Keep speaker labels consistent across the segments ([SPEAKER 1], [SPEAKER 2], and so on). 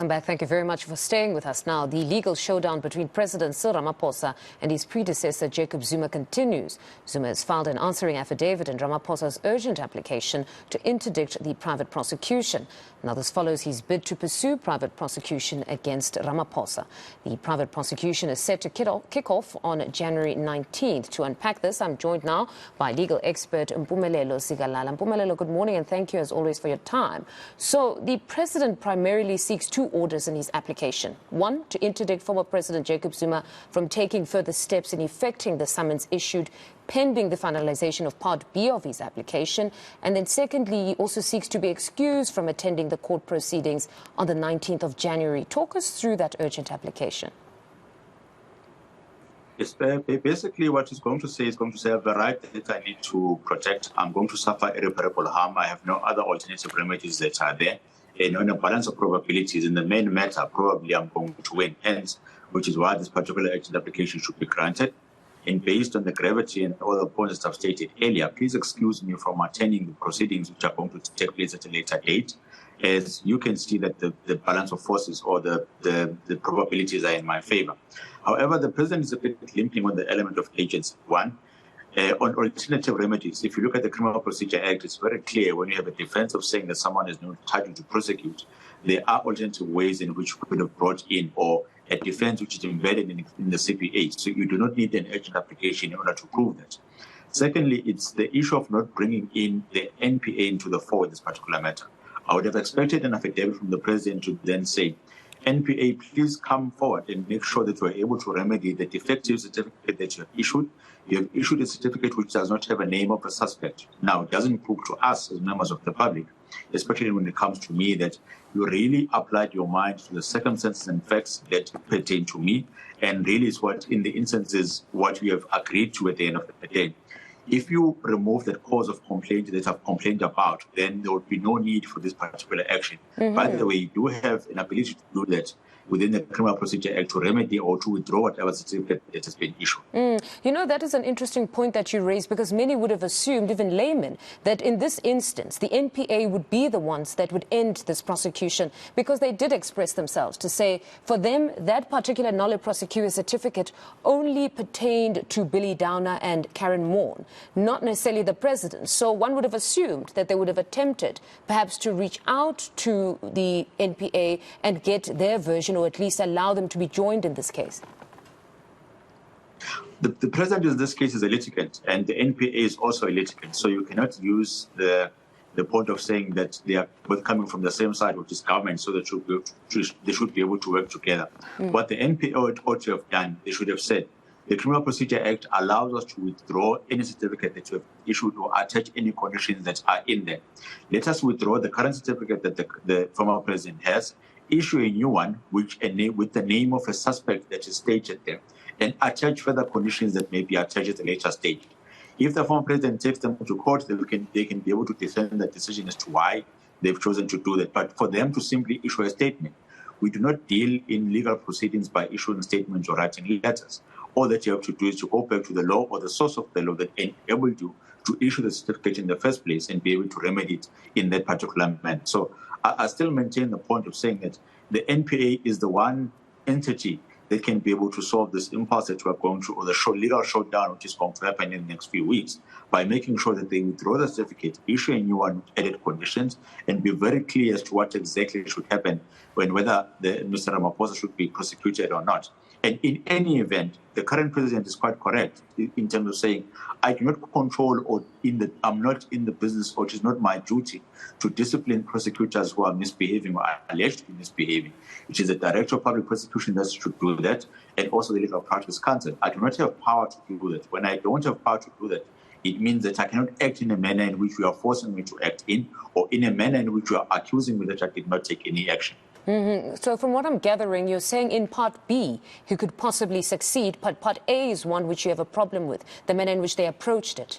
[SPEAKER 1] I'm back. Thank you very much for staying with us. Now, the legal showdown between President Cyril Ramaphosa and his predecessor, Jacob Zuma, continues. Zuma has filed an answering affidavit in Ramaphosa's urgent application to interdict the private prosecution. Now, this follows his bid to pursue private prosecution against Ramaphosa. The private prosecution is set to kick off on January 19th. To unpack this, I'm joined now by legal expert Mpumelelo Zikalala. Mpumelelo, good morning, and thank you, as always, for your time. So, the president primarily seeks two orders in his application. One, to interdict former President Jacob Zuma from taking further steps in effecting the summons issued pending the finalization of Part B of his application. And then secondly, he also seeks to be excused from attending the court proceedings on the 19th of January. Talk us through that urgent application.
[SPEAKER 2] Yes, basically what he's going to say is going to say, I have the right that I need to protect. I'm going to suffer irreparable harm. I have no other alternative remedies that are there. And on a balance of probabilities, in the main matter, probably I'm going to win. Hence, which is why this particular urgent application should be granted. And based on the gravity and all the points that I've stated earlier, please excuse me from attending the proceedings which are going to take place at a later date. As you can see that the balance of forces or the probabilities are in my favor. However, the president is a bit limping on the element of agency. One, on alternative remedies, if you look at the Criminal Procedure Act, it's very clear when you have a defense of saying that someone is not entitled to prosecute, there are alternative ways in which we could have brought in, or a defense which is embedded in the CPA. So you do not need an urgent application in order to prove that. Secondly, it's the issue of not bringing in the NPA into the fore in this particular matter. I would have expected an affidavit from the president to then say, NPA, please come forward and make sure that we're able to remedy the defective certificate that you have issued. You have issued a certificate which does not have a name of a suspect. Now, it doesn't prove to us as members of the public, especially when it comes to me, that you really applied your mind to the circumstances and facts that pertain to me, and really is what, in the instances, what we have agreed to at the end of the day. If you remove that cause of complaint that I've complained about, then there would be no need for this particular action. By the way, you do have an ability to do that within the Criminal Procedure Act to remedy or to withdraw whatever certificate that has been issued.
[SPEAKER 1] You know, that is an interesting point that you raised, because many would have assumed, even laymen, that in this instance, the NPA would be the ones that would end this prosecution, because they did express themselves to say, for them, that particular nolle prosequi certificate only pertained to Billy Downer and Karen Moore, not necessarily the president. So one would have assumed that they would have attempted perhaps to reach out to the NPA and get their version, or at least allow them to be joined in this case.
[SPEAKER 2] The president in this case is a litigant, and the NPA is also a litigant. So you cannot use the point of saying that they are both coming from the same side, which is government, so that they should be able to work together. What the NPA ought to have done, they should have said, the Criminal Procedure Act allows us to withdraw any certificate that you have issued or attach any conditions that are in there. Let us withdraw the current certificate that the former president has, issue a new one with the name of a suspect that is stated there, and attach further conditions that may be attached at a later stage. If the former president takes them to court, they can be able to defend that decision as to why they've chosen to do that. But for them to simply issue a statement, we do not deal in legal proceedings by issuing statements or writing letters. All that you have to do is to go back to the law or the source of the law that enabled you to issue the certificate in the first place and be able to remedy it in that particular manner. So I still maintain the point of saying that the NPA is the one entity that can be able to solve this impasse that we are going through, or the legal showdown which is going to happen in the next few weeks, by making sure that they withdraw the certificate, issue a new one with added conditions, and be very clear as to what exactly should happen whether Mr. Ramaphosa should be prosecuted or not. And in any event, the current president is quite correct in terms of saying, I do not control or I'm not in the business, or it is not my duty to discipline prosecutors who are misbehaving or are alleged to be misbehaving. It is the Director of Public Prosecution that should do that, and also the Legal Practice Council. I do not have power to do that. When I don't have power to do that, it means that I cannot act in a manner in which you are forcing me to act in, or in a manner in which you are accusing me that I did not take any action.
[SPEAKER 1] So from what I'm gathering, you're saying in Part B, he could possibly succeed, but Part A is one which you have a problem with, the manner in which they approached it.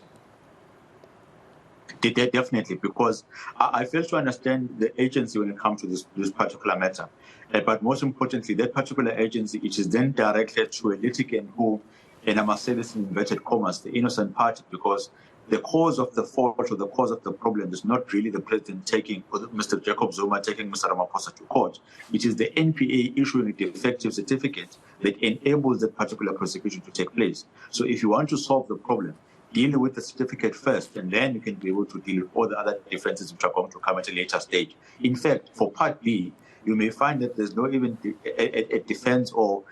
[SPEAKER 2] Definitely, because I fail to understand the agency when it comes to this particular matter. But most importantly, that particular agency, it is then directed to a litigant who, and I must say this in inverted commas, the innocent party, because the cause of the fault or the cause of the problem is not really the president taking, or Mr. Jacob Zuma taking Mr. Ramaphosa to court. It is the NPA issuing a defective certificate that enables that particular prosecution to take place. So if you want to solve the problem, deal with the certificate first, and then you can be able to deal with all the other defenses which are going to come at a later stage. In fact, for Part B, you may find that there's no even a defense or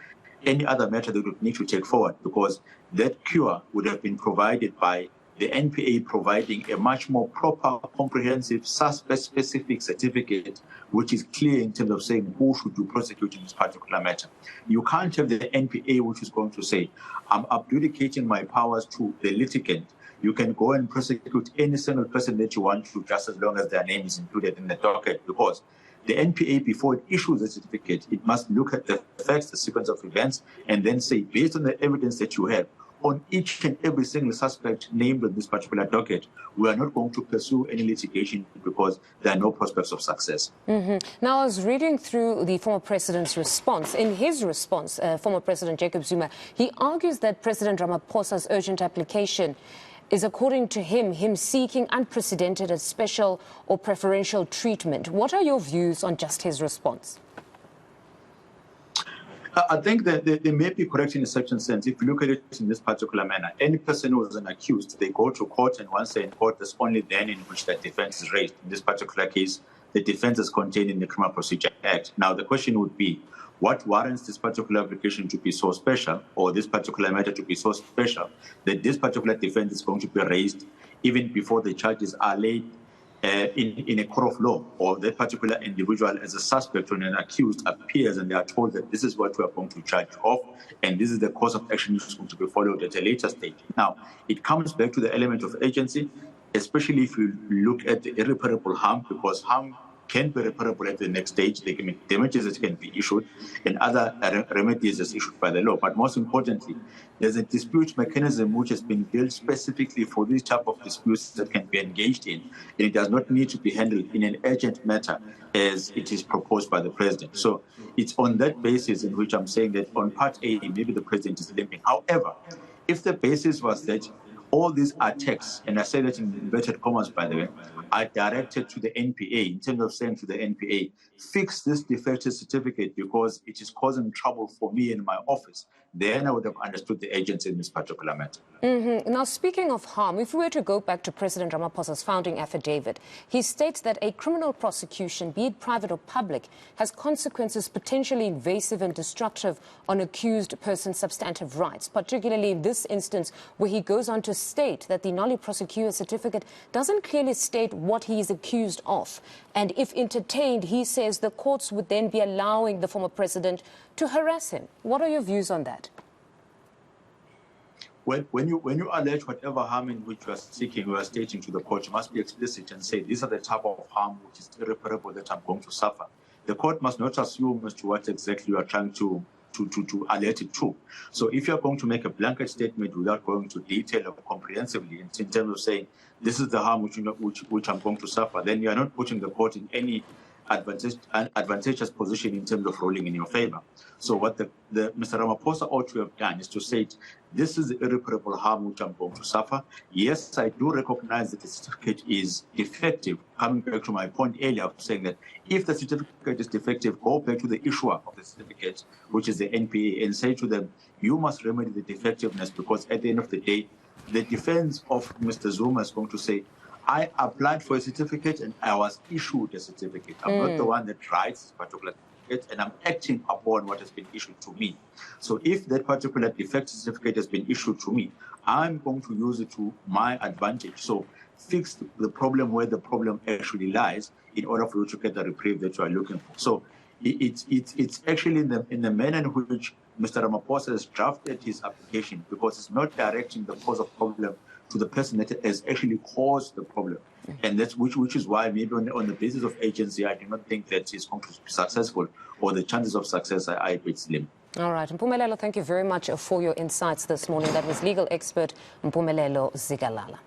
[SPEAKER 2] any other matter that would need to take forward, because that cure would have been provided by the NPA providing a much more proper, comprehensive, suspect-specific certificate, which is clear in terms of saying who should you prosecute in this particular matter. You can't have the NPA which is going to say, I'm abdicating my powers to the litigant. You can go and prosecute any single person that you want to, just as long as their name is included in the docket, because the NPA, before it issues a certificate, it must look at the facts, the sequence of events, and then say, based on the evidence that you have, on each and every single suspect named on this particular docket, we are not going to pursue any litigation because there are no prospects of success.
[SPEAKER 1] Now, I was reading through the former president's response. In his response, former President Jacob Zuma, he argues that President Ramaphosa's urgent application is, according to him seeking unprecedented and special or preferential treatment. What are your views on just his response?
[SPEAKER 2] I think that they may be correct in a certain sense. If you look at it in this particular manner, any person who is an accused, they go to court, and once they're in court, there's only then in which that defense is raised. In this particular case, the defense is contained in the Criminal Procedure Act. Now, the question would be, what warrants this particular application to be so special, or this particular matter to be so special, that this particular defense is going to be raised even before the charges are laid in a court of law, or that particular individual as a suspect or an accused appears and they are told that this is what we are going to charge of, and this is the course of action which is going to be followed at a later stage. Now, it comes back to the element of agency, especially if you look at the irreparable harm, because harm can be reparable at the next stage. There can be damages that can be issued and other remedies as issued by the law. But most importantly, there's a dispute mechanism which has been built specifically for this type of disputes that can be engaged in, and it does not need to be handled in an urgent matter as it is proposed by the president. So it's on that basis in which I'm saying that on Part A, maybe the president is limping. However, if the basis was that all these attacks, and I say that in inverted commas, by the way, are directed to the NPA, in terms of saying to the NPA, fix this defective certificate because it is causing trouble for me in my office, then I would have understood the agency in this particular matter.
[SPEAKER 1] Now, speaking of harm, if we were to go back to President Ramaphosa's founding affidavit, he states that a criminal prosecution, be it private or public, has consequences potentially invasive and destructive on accused person's substantive rights, particularly in this instance where he goes on to state that the nolli prosecutor certificate doesn't clearly state what he is accused of. And if entertained, he says the courts would then be allowing the former president to harass him. What are your views on that?
[SPEAKER 2] When you allege whatever harm in which you are seeking, you are stating to the court, you must be explicit and say, these are the type of harm which is irreparable that I'm going to suffer. The court must not assume as to what exactly you are trying to alert it to. So if you're going to make a blanket statement without going into detail or comprehensively in terms of saying, this is the harm which I'm going to suffer, then you are not putting the court in any advantageous position in terms of ruling in your favor. So what the Mr. Ramaphosa ought to have done is to say, this is the irreparable harm which I'm going to suffer. Yes, I do recognize that the certificate is defective. Coming back to my point earlier of saying that if the certificate is defective, go back to the issuer of the certificate, which is the NPA, and say to them, you must remedy the defectiveness, because at the end of the day, the defense of Mr. Zuma is going to say, I applied for a certificate and I was issued a certificate. I'm not the one that writes this particular certificate, and I'm acting upon what has been issued to me. So if that particular defective certificate has been issued to me, I'm going to use it to my advantage. So fix the problem where the problem actually lies in order for you to get the reprieve that you are looking for. So it's actually in the manner in which Mr. Ramaphosa has drafted his application, because it's not directing the cause of problem to the person that has actually caused the problem. And that's which is why maybe on the basis of agency, I do not think that it's going to be successful, or the chances of success are a bit slim.
[SPEAKER 1] All right. Mpumelelo, thank you very much for your insights this morning. That was legal expert Mpumelelo Zikalala.